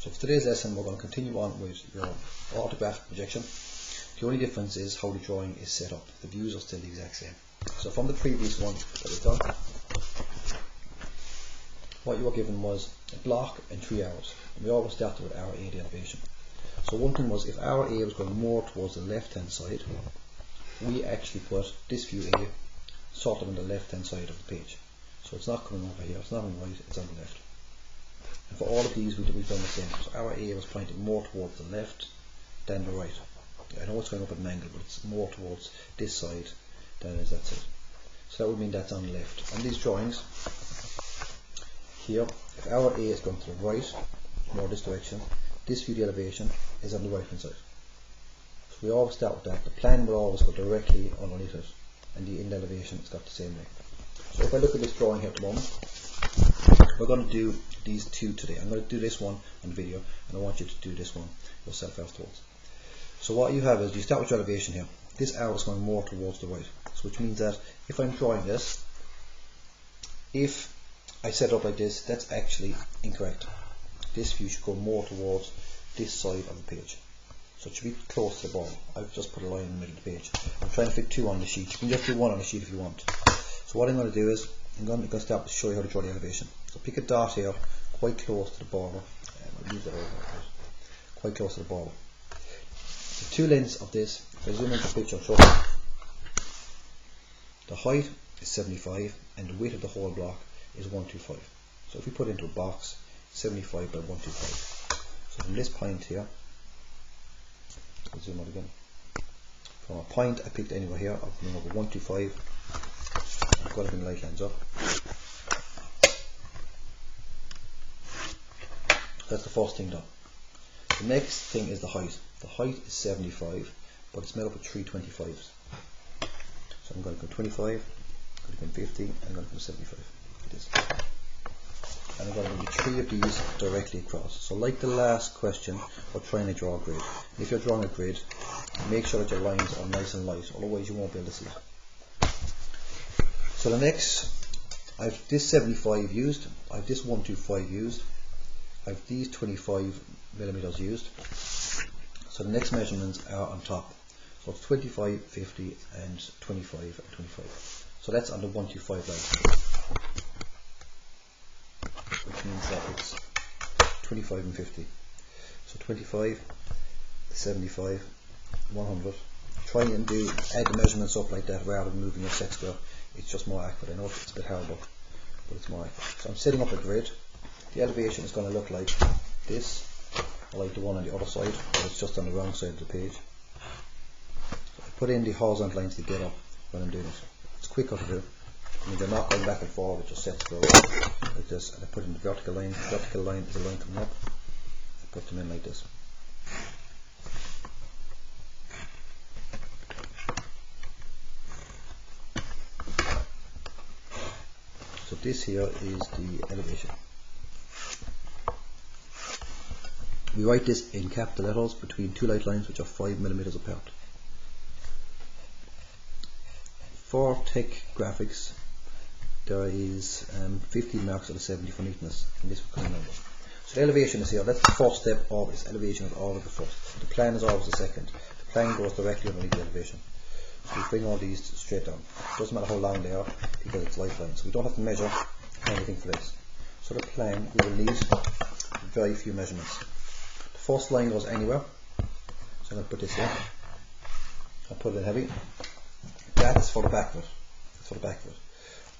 So for today's lesson we're going to continue on with your orthographic projection. The only difference is how the drawing is set up. The views are still the exact same. So from the previous one that we've done, what you were given was a block and 3 arrows. And we always started with arrow A, the elevation. So one thing was, if arrow A was going more towards the left hand side, we actually put this view A sort of on the left hand side of the page. So it's not coming over here, it's not on the right, it's on the left. And for all of these we've done the same. So arrow A was pointing more towards the left than the right. I know it's going up at an angle, but it's more towards this side than it is that side. So that would mean that's on the left. On these drawings here, if arrow A is going to the right, more this direction, this view, the elevation, is on the right hand side. So we always start with that. The plan will always go directly underneath it, and the in elevation has got the same length. So if I look at this drawing here at the moment, we're going to do these two today. I'm going to do this one on the video, and I want you to do this one yourself afterwards. So what you have is, you start with your elevation here. This arrow is going more towards the right, so which means that if I'm drawing this, if I set it up like this, that's actually incorrect. This view should go more towards this side of the page. So it should be close to the bottom. I've just put a line in the middle of the page. I'm trying to fit 2 on the sheet. You can just do 1 on the sheet if you want. So what I'm going to do is, I'm going to start to show you how to draw the elevation. So pick a dot here, quite close to the border. I'll use that over quite close to the border. The 2 lengths of this, if I zoom into the picture, show the height is 75 and the width of the whole block is 125. So if we put it into a box, 75 by 125. So from this point here, I'll zoom out again. From a point I picked anywhere here, I'll bring over 125. I've got to bring the light lines up. That's the first thing done. The next thing is the height. The height is 75, but it's made up of 3 25s. So I'm going to go 25, I'm going to go 50, and I'm going to go 75. Like this. And I'm going to do 3 of these directly across. So like the last question, we're trying to draw a grid. If you're drawing a grid, make sure that your lines are nice and light, otherwise you won't be able to see it. So the next, I have this 75 used, I have this 125 used, I have these 25 millimeters used. So the next measurements are on top. So it's 25, 50 and 25 and 25. So that's on the 125 line. Which means that it's 25 and 50. So 25, 75, 100. Try and add the measurements up like that rather than moving your set square. It's just more accurate. I know it's a bit horrible, but it's more accurate. So I'm setting up a grid. The elevation is going to look like this, or like the one on the other side, but it's just on the wrong side of the page. So I put in the horizontal lines to get up when I'm doing it. It's quicker to do. I mean, they're not going back and forward, it just sets go like this. And I put in the vertical line. The vertical line is a line coming up. I put them in like this. So this here is the elevation. We write this in capital letters between 2 light lines which are 5 millimeters apart. For tech graphics, there is 15 marks out of 70 for neatness, and this will come over. So the elevation is here. That's the first step always. Elevation is always the first. The plan is always the second. The plan goes directly underneath the elevation. So we bring all these straight down. It doesn't matter how long they are because it's light lines. So we don't have to measure anything for this. So the plan, we will need very few measurements. The first line goes anywhere. So I'm going to put this here. I'll put it in heavy. That's for the back of it. That's for the back of it.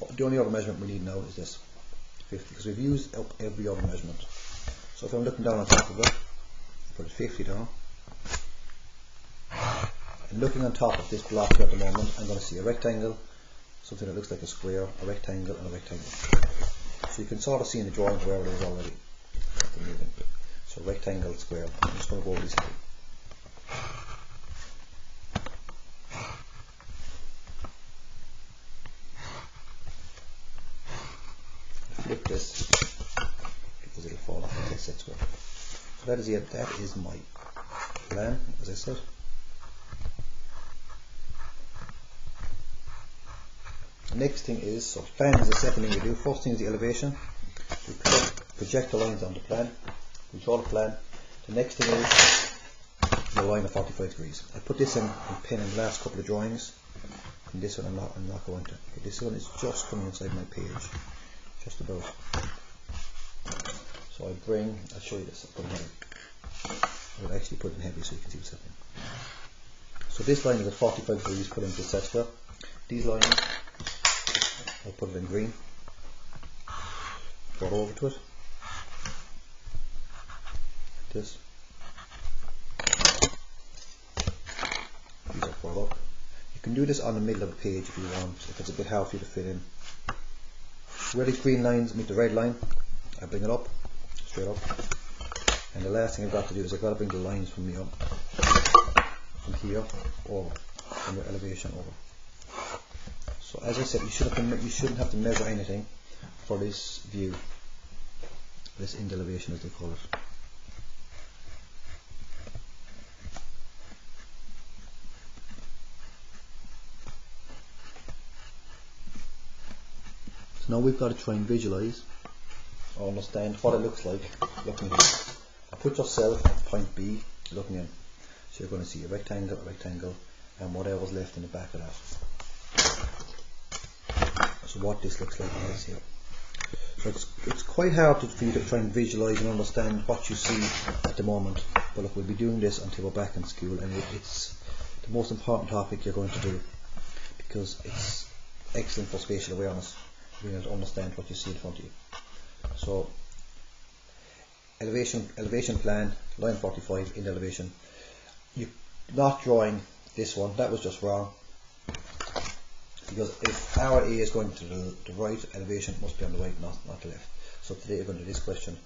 But the only other measurement we need now is this, 50, because we've used up every other measurement. So if I'm looking down on top of it, put it 50 down. And looking on top of this block here at the moment, I'm going to see a rectangle, something that looks like a square, a rectangle, and a rectangle. So you can sort of see in the drawing where it is already. So rectangle, square. I'm just going to go over these two. Flip this because it'll fall off like set square. So that is it. That is my plan, as I said. The next thing is, so plan is the second thing we do. First thing is the elevation. We project the lines on the plan. We draw the plan. The next thing is the line of 45 degrees. I put this in pen in the last couple of drawings, and this one I'm not going to. Okay, this one is just coming inside my page, just about. So I'll show you this. I'll actually put it in heavy so you can see what's happening. So this line is at 45 degrees put into the set square. These lines, I'll put it in green, draw over to it, like this. These are brought up. You can do this on the middle of the page if you want, if it's a bit hard for you to fit in. Where these green lines meet the red line, I bring it up, straight up. And the last thing I've got to do is I've got to bring the lines from me up, from here over, from the elevation over. So as I said, you shouldn't have to measure anything for this view, this end elevation as they call it. So now we've got to try and visualize or understand what it looks like looking here. Put yourself at point B looking in. So you're going to see a rectangle, and whatever's left in the back of that. So what this looks like is here. So it's quite hard for you to try and visualize and understand what you see at the moment. But look, we'll be doing this until we're back in school, and it's the most important topic you're going to do, because it's excellent for spatial awareness, being able to understand what you see in front of you. So elevation plan, line 45 in elevation. You're not drawing this one, that was just wrong, because if our A is going to the right, elevation must be on the right, not the left. So today we're going to do this question